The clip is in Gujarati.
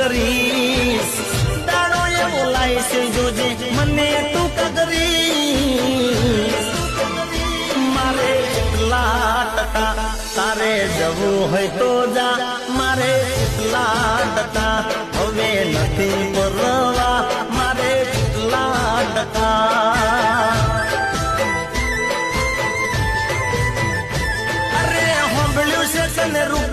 કરીશ દાડો એવો લાઈશ જોજે મને તું કરીશ મારે એટલા ટકા તારે જવું હોય તો જા મારે એટલા ટકા હવે નથી પરવા મારે એટલા ટકા અરે સાંભળ્યું છે તને રૂપ